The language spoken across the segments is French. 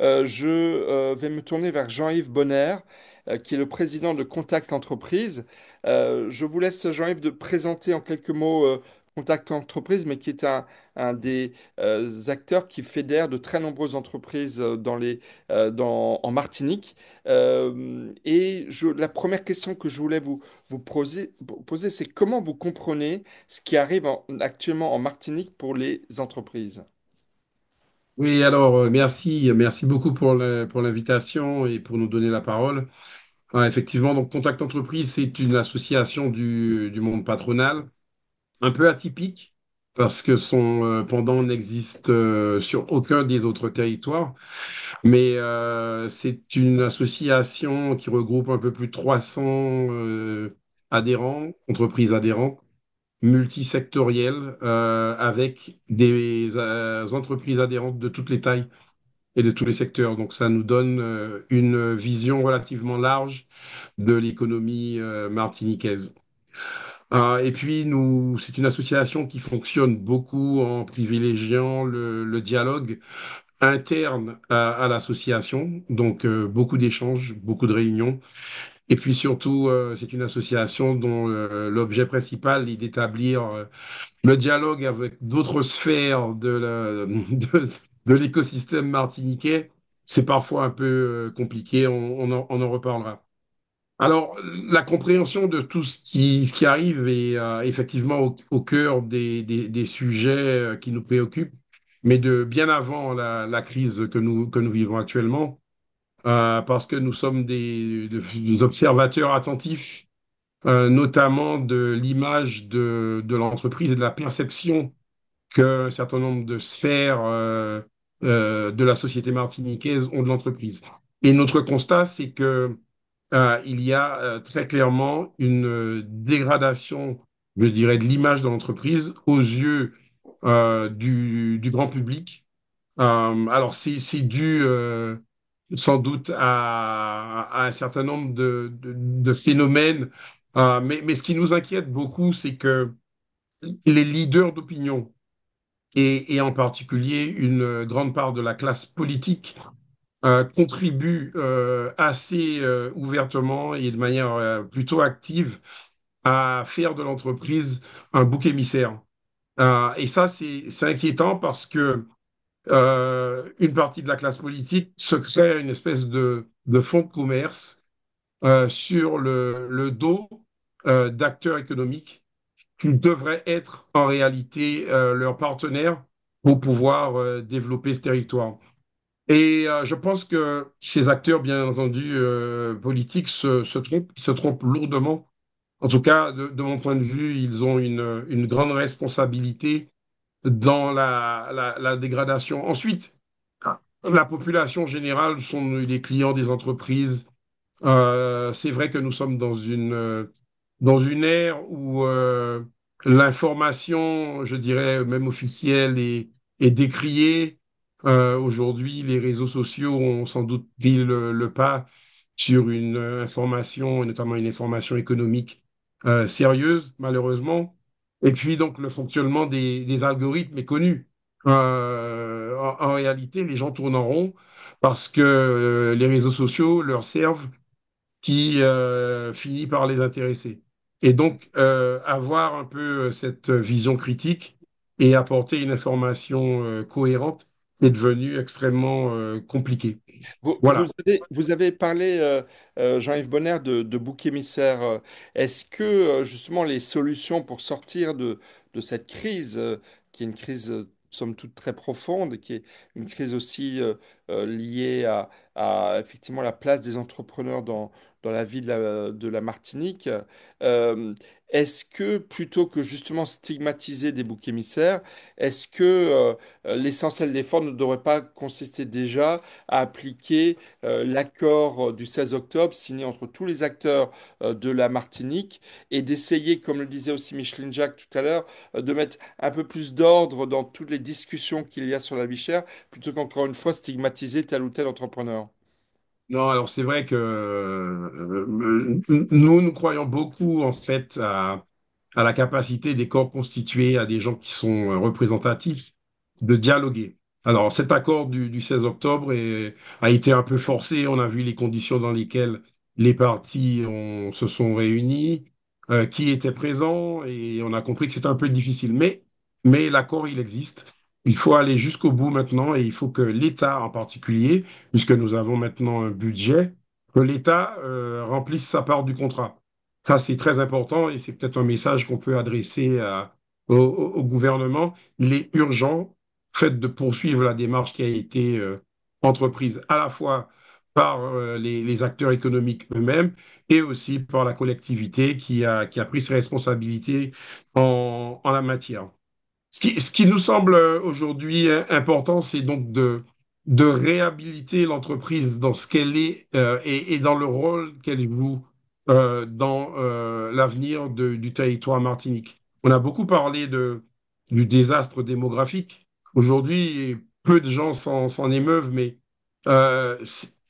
je vais me tourner vers Jean-Yves Bonner, qui est le président de Contact Entreprise. Je vous laisse, Jean-Yves, de présenter en quelques mots Contact Entreprise, mais qui est un des acteurs qui fédère de très nombreuses entreprises en Martinique. La première question que je voulais vous poser, c'est comment vous comprenez ce qui arrive actuellement en Martinique pour les entreprises? Oui, alors merci beaucoup pour pour l'invitation et pour nous donner la parole. Effectivement, donc Contact Entreprise, c'est une association du monde patronal, un peu atypique parce que son pendant n'existe sur aucun des autres territoires, mais c'est une association qui regroupe un peu plus de 300 adhérents, entreprises adhérentes, multisectorielles, avec des entreprises adhérentes de toutes les tailles et de tous les secteurs. Donc, ça nous donne une vision relativement large de l'économie martiniquaise. Et puis, c'est une association qui fonctionne beaucoup en privilégiant le dialogue interne à l'association. Donc, beaucoup d'échanges, beaucoup de réunions. Et puis surtout, c'est une association dont l'objet principal est d'établir le dialogue avec d'autres sphères de l'écosystème martiniquais. C'est parfois un peu compliqué, on en reparlera. Alors, la compréhension de tout ce qui arrive est effectivement au cœur des sujets qui nous préoccupent, mais de bien avant la crise que nous vivons actuellement, parce que nous sommes des observateurs attentifs, notamment de l'image de l'entreprise et de la perception qu'un certain nombre de sphères de la société martiniquaise ont de l'entreprise. Et notre constat, c'est que il y a très clairement une dégradation, je dirais, de l'image de l'entreprise aux yeux du grand public. Alors, c'est dû sans doute à un certain nombre de phénomènes, mais ce qui nous inquiète beaucoup, c'est que les leaders d'opinion, et en particulier une grande part de la classe politique, contribuent assez ouvertement et de manière plutôt active à faire de l'entreprise un bouc émissaire. Et ça, c'est inquiétant parce que une partie de la classe politique se crée une espèce de fonds de commerce sur le dos d'acteurs économiques qui devraient être en réalité leurs partenaires pour pouvoir développer ce territoire. Et je pense que ces acteurs, bien entendu, politiques se trompent lourdement. En tout cas, de mon point de vue, ils ont une grande responsabilité dans la dégradation. Ensuite, la population générale sont les clients des entreprises. C'est vrai que nous sommes dans une ère où l'information, je dirais même officielle, est décriée. Aujourd'hui, les réseaux sociaux ont sans doute pris le pas sur une information, et notamment une information économique sérieuse, malheureusement. Et puis donc le fonctionnement des algorithmes est connu. En réalité, les gens tournent en rond parce que les réseaux sociaux leur servent qui finit par les intéresser. Et donc, avoir un peu cette vision critique et apporter une information cohérente est devenu extrêmement compliqué. Voilà. Vous avez parlé, Jean-Yves Bonner, de bouc émissaire. Est-ce que justement les solutions pour sortir de cette crise, qui est une crise somme toute très profonde, qui est une crise aussi liée à effectivement la place des entrepreneurs dans la vie de la Martinique, euh, est-ce que plutôt que justement stigmatiser des boucs émissaires, est-ce que l'essentiel des efforts ne devrait pas consister déjà à appliquer l'accord du 16 octobre signé entre tous les acteurs de la Martinique et d'essayer, comme le disait aussi Micheline Jacques tout à l'heure, de mettre un peu plus d'ordre dans toutes les discussions qu'il y a sur la vie chère, plutôt qu'encore une fois stigmatiser tel ou tel entrepreneur. Non, alors c'est vrai que nous croyons beaucoup en fait à la capacité des corps constitués, à des gens qui sont représentatifs, de dialoguer. Alors, cet accord du 16 octobre a été un peu forcé. On a vu les conditions dans lesquelles les partis se sont réunis, qui était présent, et on a compris que c'était un peu difficile. Mais l'accord, il existe. Il faut aller jusqu'au bout maintenant, et il faut que l'État en particulier, puisque nous avons maintenant un budget, que l'État remplisse sa part du contrat. Ça, c'est très important, et c'est peut-être un message qu'on peut adresser au gouvernement. Il est urgent fait de poursuivre la démarche qui a été entreprise à la fois par les acteurs économiques eux-mêmes et aussi par la collectivité qui a pris ses responsabilités en la matière. Ce qui nous semble aujourd'hui important, c'est donc de réhabiliter l'entreprise dans ce qu'elle est et dans le rôle qu'elle joue dans l'avenir du territoire Martinique. On a beaucoup parlé du désastre démographique. Aujourd'hui, peu de gens s'en émeuvent, mais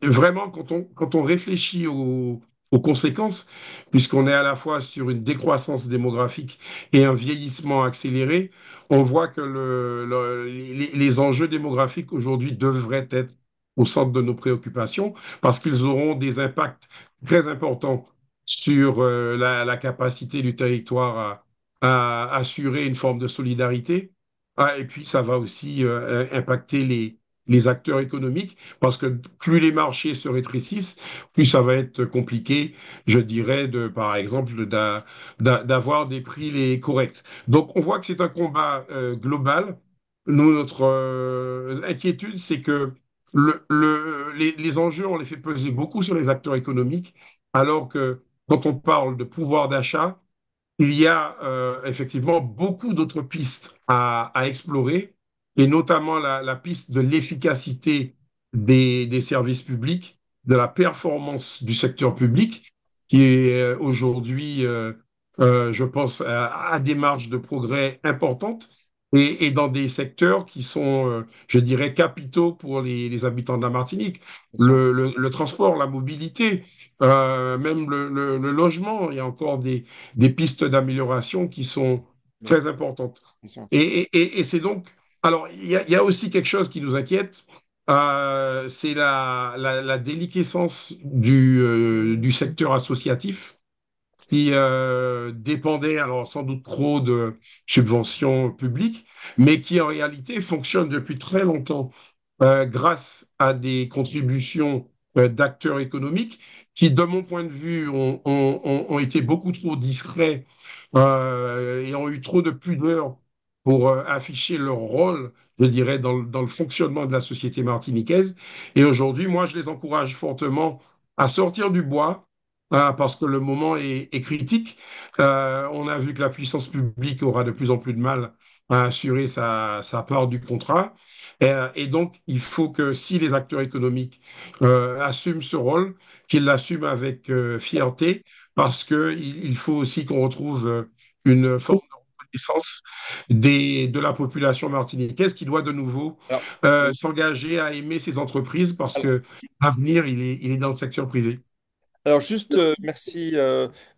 vraiment, quand on réfléchit aux conséquences, puisqu'on est à la fois sur une décroissance démographique et un vieillissement accéléré, on voit que les enjeux démographiques aujourd'hui devraient être au centre de nos préoccupations parce qu'ils auront des impacts très importants sur la capacité du territoire à assurer une forme de solidarité. Ah, et puis, ça va aussi impacter les acteurs économiques parce que plus les marchés se rétrécissent, plus ça va être compliqué, je dirais, par exemple, d'avoir des prix corrects. Donc, on voit que c'est un combat global. Nous, notre inquiétude, c'est que les enjeux, on les fait peser beaucoup sur les acteurs économiques, alors que quand on parle de pouvoir d'achat, il y a effectivement beaucoup d'autres pistes à explorer, et notamment la piste de l'efficacité des services publics, de la performance du secteur public, qui est aujourd'hui, je pense, à des marges de progrès importantes, et dans des secteurs qui sont, je dirais, capitaux pour les habitants de la Martinique. Bien sûr. Le transport, la mobilité, même le logement, il y a encore des pistes d'amélioration qui sont Bien sûr. très importantes. Bien sûr. Et c'est donc, alors, il y a aussi quelque chose qui nous inquiète, c'est la déliquescence du secteur associatif qui dépendait alors sans doute trop de subventions publiques, mais qui en réalité fonctionne depuis très longtemps grâce à des contributions d'acteurs économiques qui, de mon point de vue, ont été beaucoup trop discrets et ont eu trop de pudeur pour afficher leur rôle, je dirais, dans le fonctionnement de la société martiniquaise. Et aujourd'hui, moi, je les encourage fortement à sortir du bois parce que le moment est critique. On a vu que la puissance publique aura de plus en plus de mal à assurer sa part du contrat. Et donc, il faut que si les acteurs économiques assument ce rôle, qu'ils l'assument avec fierté, parce qu'il faut aussi qu'on retrouve une forme de reconnaissance de la population martiniquaise qui doit de nouveau Alors, s'engager à aimer ces entreprises parce alors, que l'avenir, il est dans le secteur privé. Alors juste, merci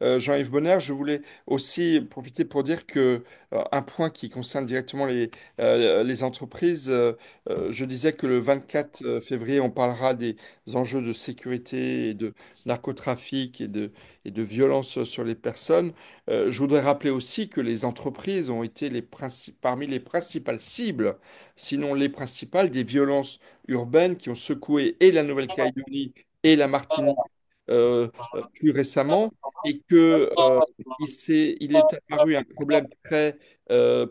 Jean-Yves Bonner. Je voulais aussi profiter pour dire que un point qui concerne directement les entreprises, je disais que le 24 février, on parlera des enjeux de sécurité et de narcotrafic et de violence sur les personnes. Je voudrais rappeler aussi que les entreprises ont été parmi les principales cibles, sinon les principales, des violences urbaines qui ont secoué et la Nouvelle-Calédonie et la Martinique plus récemment et que il est apparu un problème très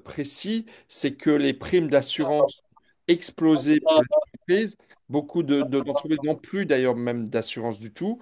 précis, c'est que les primes d'assurance explosé pour les entreprises. Beaucoup d'entreprises n'ont plus d'ailleurs même d'assurance du tout.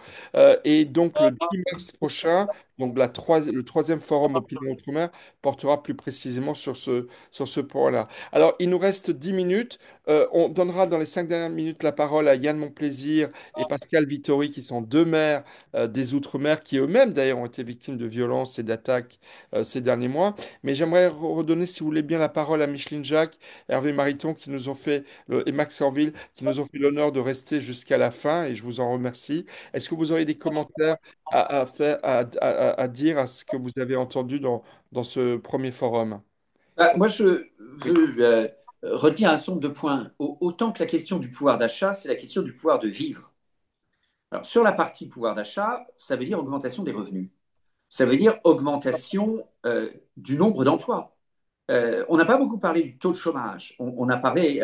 Et donc le 10 mars prochain, donc le troisième forum Opinion Outre-mer portera plus précisément sur ce point-là. Alors il nous reste 10 minutes. On donnera dans les 5 dernières minutes la parole à Yann Monplaisir et Pascal Vittori, qui sont deux maires des Outre-mer, qui eux-mêmes d'ailleurs ont été victimes de violences et d'attaques ces derniers mois. Mais j'aimerais redonner, si vous voulez bien, la parole à Micheline Jacques, Hervé Mariton, et Max Orville, qui nous ont fait l'honneur de rester jusqu'à la fin, et je vous en remercie. Est-ce que vous auriez des commentaires à faire, à dire à ce que vous avez entendu dans ce premier forum? Moi, je veux. retenir un certain nombre de points. Autant que la question du pouvoir d'achat, c'est la question du pouvoir de vivre. Alors, sur la partie pouvoir d'achat, ça veut dire augmentation des revenus. Ça veut dire augmentation du nombre d'emplois. On n'a pas beaucoup parlé du taux de chômage. On a parlé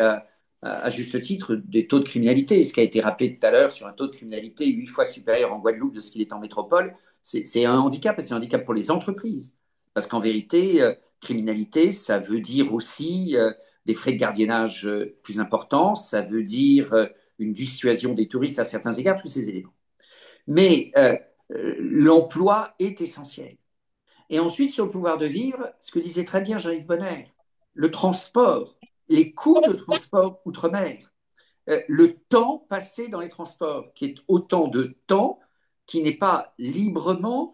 à juste titre des taux de criminalité, ce qui a été rappelé tout à l'heure sur un taux de criminalité 8 fois supérieur en Guadeloupe de ce qu'il est en métropole. C'est un handicap et c'est un handicap pour les entreprises. Parce qu'en vérité, criminalité, ça veut dire aussi des frais de gardiennage plus importants, ça veut dire une dissuasion des touristes à certains égards, tous ces éléments. Mais l'emploi est essentiel. Et ensuite, sur le pouvoir de vivre, ce que disait très bien Jean-Yves Bonner, le transport, les coûts de transport outre-mer, le temps passé dans les transports, qui est autant de temps qui n'est pas librement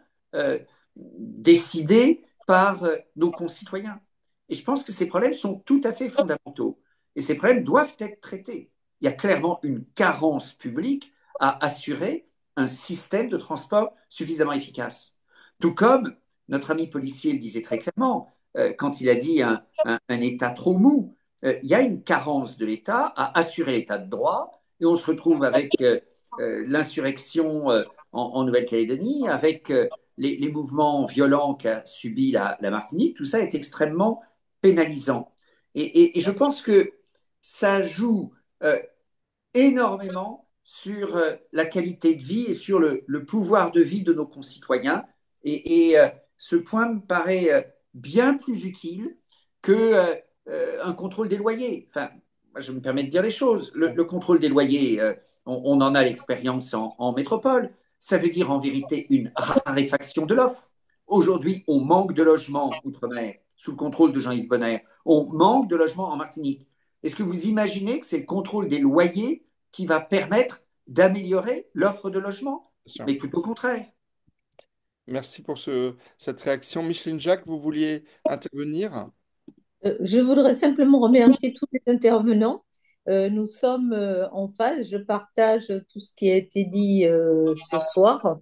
décidé par nos concitoyens. Et je pense que ces problèmes sont tout à fait fondamentaux. Et ces problèmes doivent être traités. Il y a clairement une carence publique à assurer un système de transport suffisamment efficace. Tout comme notre ami policier le disait très clairement, quand il a dit un État trop mou, il y a une carence de l'État à assurer l'État de droit, et on se retrouve avec l'insurrection en Nouvelle-Calédonie, avec les mouvements violents qu'a subi la Martinique, tout ça est extrêmement pénalisant. Et je pense que ça joue énormément sur la qualité de vie et sur le pouvoir de vie de nos concitoyens. Et ce point me paraît bien plus utile que un contrôle des loyers. Enfin, moi, je me permets de dire les choses. Le contrôle des loyers, on en a l'expérience en métropole. Ça veut dire en vérité une raréfaction de l'offre. Aujourd'hui, on manque de logements outre-mer, sous le contrôle de Jean-Yves Bonner. On manque de logements en Martinique. Est-ce que vous imaginez que c'est le contrôle des loyers qui va permettre d'améliorer l'offre de logement? Bien sûr. Mais tout au contraire. Merci pour cette réaction. Micheline Jacques, vous vouliez intervenir? Je voudrais simplement remercier tous les intervenants. Nous sommes en phase. Je partage tout ce qui a été dit ce soir,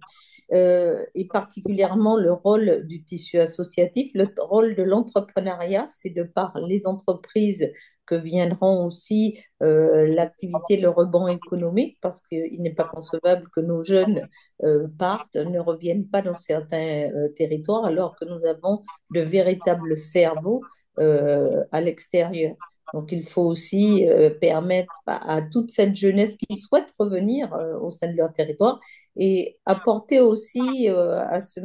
et particulièrement le rôle du tissu associatif, le rôle de l'entrepreneuriat, c'est de par les entreprises que viendront aussi l'activité, le rebond économique, parce qu'il n'est pas concevable que nos jeunes partent, ne reviennent pas dans certains territoires, alors que nous avons de véritables cerveaux à l'extérieur. Donc, il faut aussi permettre à toute cette jeunesse qui souhaite revenir au sein de leur territoire et apporter aussi à ce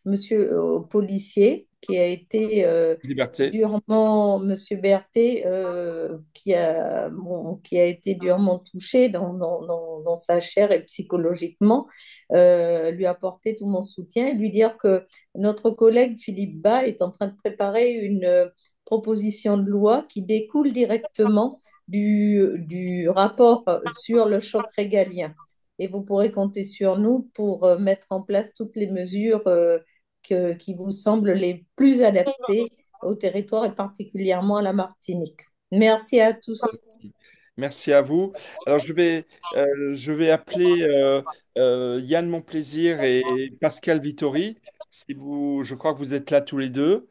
monsieur policier qui a été Liberté. durement, monsieur Berthet, qui a été durement touché dans sa chair et psychologiquement, lui apporter tout mon soutien et lui dire que notre collègue Philippe Bas est en train de préparer une proposition de loi qui découle directement du rapport sur le choc régalien. Et vous pourrez compter sur nous pour mettre en place toutes les mesures qui vous semblent les plus adaptées au territoire et particulièrement à la Martinique. Merci à tous. Merci à vous. Alors, je vais appeler Yann Monplaisir et Pascal Vittori. Si vous, je crois que vous êtes là tous les deux.